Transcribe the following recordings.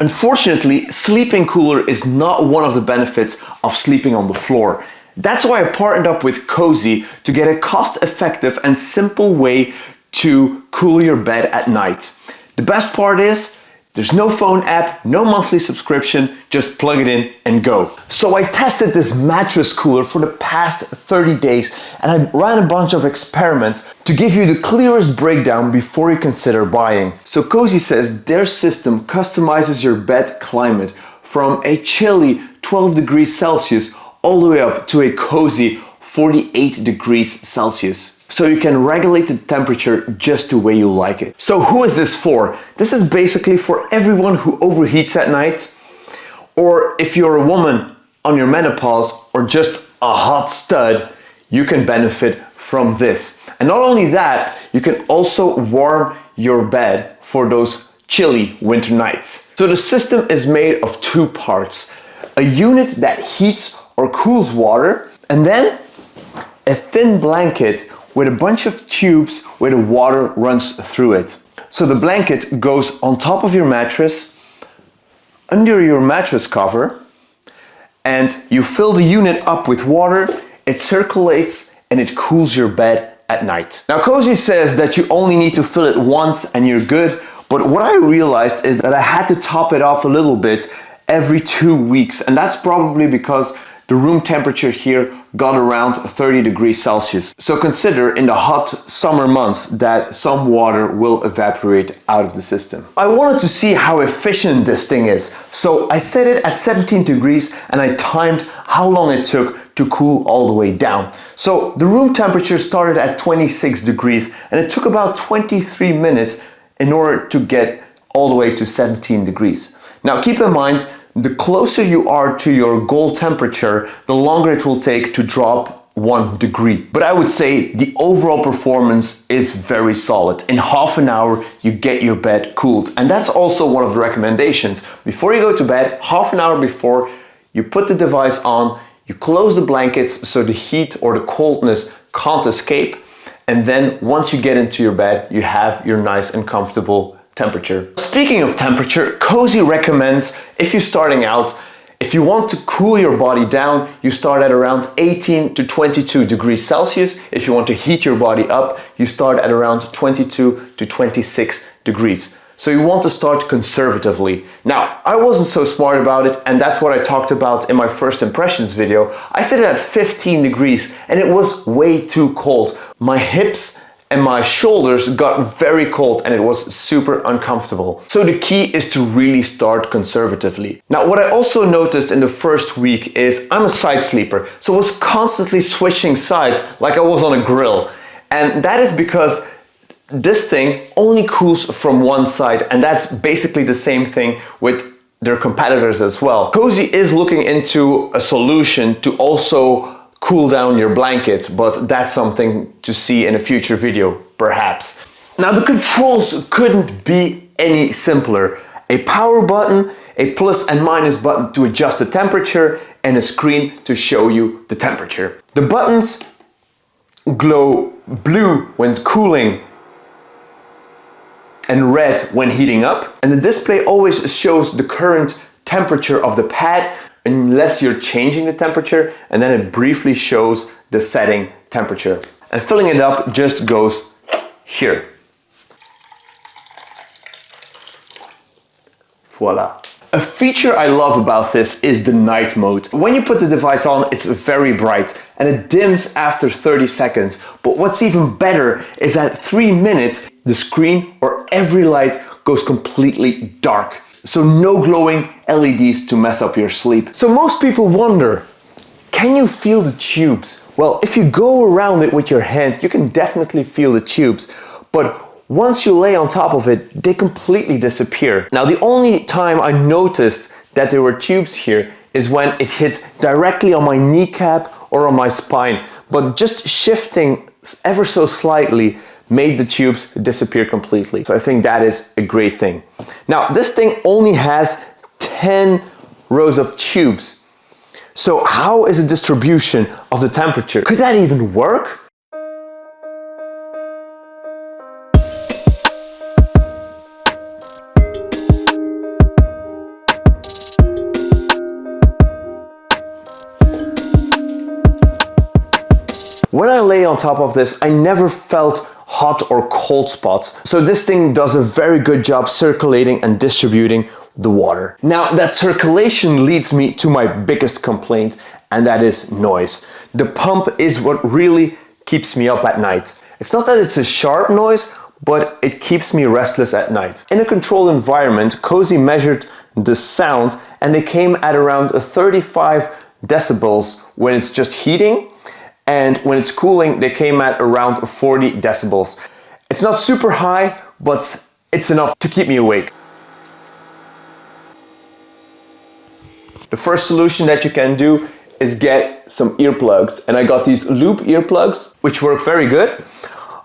Unfortunately, sleeping cooler is not one of the benefits of sleeping on the floor. That's why I partnered up with KOZ-E to get a cost-effective and simple way to cool your bed at night. The best part is, there's no phone app, no monthly subscription, just plug it in and go. So I tested this mattress cooler for the past 30 days and I ran a bunch of experiments to give you the clearest breakdown before you consider buying. So KOZ-E says their system customizes your bed climate from a chilly 12 degrees Celsius all the way up to a cozy 48 degrees Celsius. So you can regulate the temperature just the way you like it. So who is this for? This is basically for everyone who overheats at night, or if you're a woman on your menopause or just a hot stud, you can benefit from this. And not only that, you can also warm your bed for those chilly winter nights. So the system is made of two parts. A unit that heats or cools water, and then a thin blanket with a bunch of tubes where the water runs through it. So the blanket goes on top of your mattress, under your mattress cover, and you fill the unit up with water, it circulates and it cools your bed at night. Now KOZ-E says that you only need to fill it once and you're good, but what I realized is that I had to top it off a little bit every 2 weeks, and that's probably because the room temperature here got around 30 degrees Celsius. So consider in the hot summer months that some water will evaporate out of the system. I wanted to see how efficient this thing is. So I set it at 17 degrees and I timed how long it took to cool all the way down. So the room temperature started at 26 degrees and it took about 23 minutes in order to get all the way to 17 degrees. Now keep in mind, the closer you are to your goal temperature, the longer it will take to drop 1 degree. But I would say the overall performance is very solid. In half an hour, you get your bed cooled. And that's also one of the recommendations. Before you go to bed, half an hour before, you put the device on, you close the blankets so the heat or the coldness can't escape. And then once you get into your bed, you have your nice and comfortable temperature. Speaking of temperature, KOZ-E recommends, if you're starting out, if you want to cool your body down, you start at around 18 to 22 degrees Celsius. If you want to heat your body up, you start at around 22 to 26 degrees. So you want to start conservatively. Now, I wasn't so smart about it, and that's what I talked about in my first impressions video. I set it at 15 degrees and it was way too cold. My hips and my shoulders got very cold and it was super uncomfortable. So the key is to really start conservatively. Now what I also noticed in the first week is I'm a side sleeper, so I was constantly switching sides like I was on a grill. And that is because this thing only cools from one side, and that's basically the same thing with their competitors as well. KOZ-E is looking into a solution to also cool down your blanket, but that's something to see in a future video, perhaps. Now the controls couldn't be any simpler. A power button, a plus and minus button to adjust the temperature, and a screen to show you the temperature. The buttons glow blue when cooling and red when heating up, and the display always shows the current temperature of the pad unless you're changing the temperature, and then it briefly shows the setting temperature. And filling it up just goes here. Voila. A feature I love about this is the night mode. When you put the device on, it's very bright and it dims after 30 seconds. But what's even better is that 3 minutes, the screen or every light goes completely dark. So no glowing LEDs to mess up your sleep. So most people wonder, can you feel the tubes? Well, if you go around it with your hand, you can definitely feel the tubes. But once you lay on top of it, they completely disappear. Now, the only time I noticed that there were tubes here is when it hit directly on my kneecap or on my spine. But just shifting ever so slightly made the tubes disappear completely. So I think that is a great thing. Now, this thing only has 10 rows of tubes. So how is the distribution of the temperature? Could that even work? When I lay on top of this, I never felt hot or cold spots. So this thing does a very good job circulating and distributing the water. Now that circulation leads me to my biggest complaint, and that is noise. The pump is what really keeps me up at night. It's not that it's a sharp noise, but it keeps me restless at night. In a controlled environment, KOZ-E measured the sound and they came at around 35 decibels when it's just heating, and when it's cooling they came at around 40 decibels. It's not super high, but it's enough to keep me awake. The first solution that you can do is get some earplugs, and I got these loop earplugs which work very good.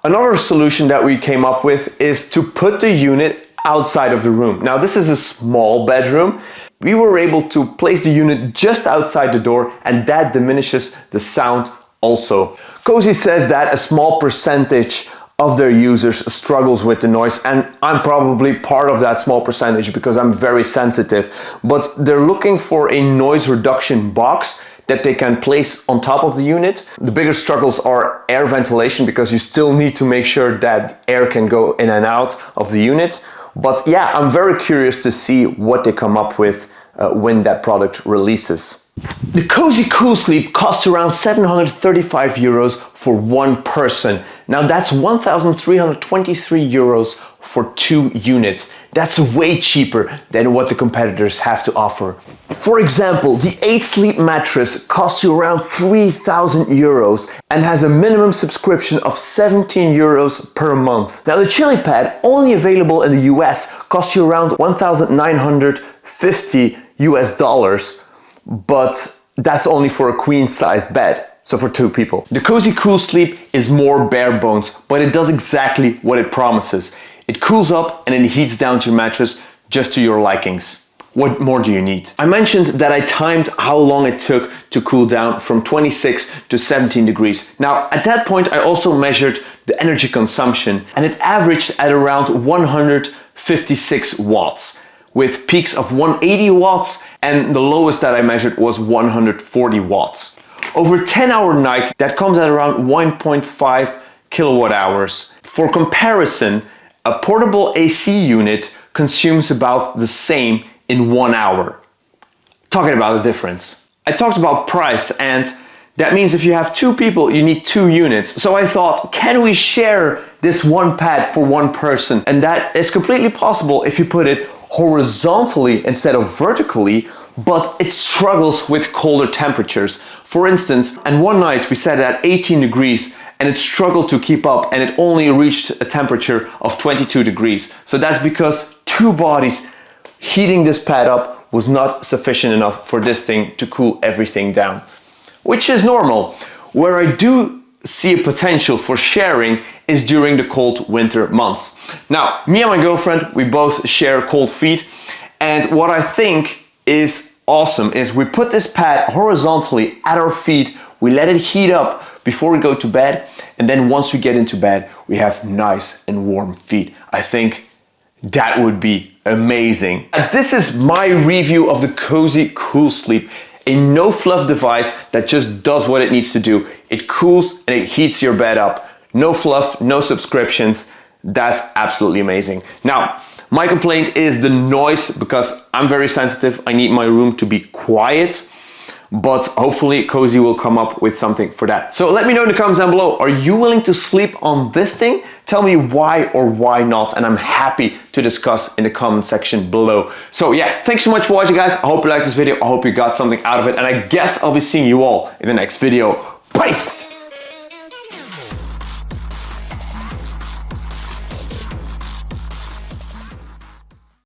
Another solution that we came up with is to put the unit outside of the room. Now this is a small bedroom. We were able to place the unit just outside the door, and that diminishes the sound also. KOZ-E says that a small percentage of their users struggles with the noise, and I'm probably part of that small percentage because I'm very sensitive, but they're looking for a noise reduction box that they can place on top of the unit. The bigger struggles are air ventilation, because you still need to make sure that air can go in and out of the unit. But yeah, I'm very curious to see what they come up with when that product releases. The KOZ-E CoolSleep costs around 735 euros for one person. Now that's 1,323 euros for 2 units. That's way cheaper than what the competitors have to offer. For example, the 8 Sleep mattress costs you around 3,000 euros and has a minimum subscription of 17 euros per month. Now the Chili Pad, only available in the US, costs you around 1,950 US dollars, but that's only for a queen-sized bed. So for 2 people. The KOZ-E CoolSleep is more bare bones, but it does exactly what it promises. It cools up and it heats down your mattress just to your likings. What more do you need? I mentioned that I timed how long it took to cool down from 26 to 17 degrees. Now at that point I also measured the energy consumption, and it averaged at around 156 watts with peaks of 180 watts, and the lowest that I measured was 140 watts. Over a 10-hour night that comes at around 1.5 kilowatt hours. For comparison, a portable AC unit consumes about the same in 1 hour. Talking about the difference. I talked about price, and that means if you have 2 people, you need 2 units. So I thought, can we share this one pad for one person? And that is completely possible if you put it horizontally instead of vertically, but it struggles with colder temperatures. For instance, and one night we set it at 18 degrees and it struggled to keep up, and it only reached a temperature of 22 degrees. So that's because 2 bodies heating this pad up was not sufficient enough for this thing to cool everything down, which is normal. Where I do see a potential for sharing is during the cold winter months. Now, me and my girlfriend, we both share cold feet, and what I think is awesome is we put this pad horizontally at our feet, we let it heat up before we go to bed, and then once we get into bed, we have nice and warm feet. I think that would be amazing. And this is my review of the KOZ-E CoolSleep, a no fluff device that just does what it needs to do. It cools and it heats your bed up. No fluff, no subscriptions. That's absolutely amazing. Now, my complaint is the noise, because I'm very sensitive. I need my room to be quiet, but hopefully KOZ-E will come up with something for that. So let me know in the comments down below, are you willing to sleep on this thing? Tell me why or why not, and I'm happy to discuss in the comment section below. So yeah, thanks so much for watching, guys. I hope you liked this video. I hope you got something out of it, and I guess I'll be seeing you all in the next video. Peace!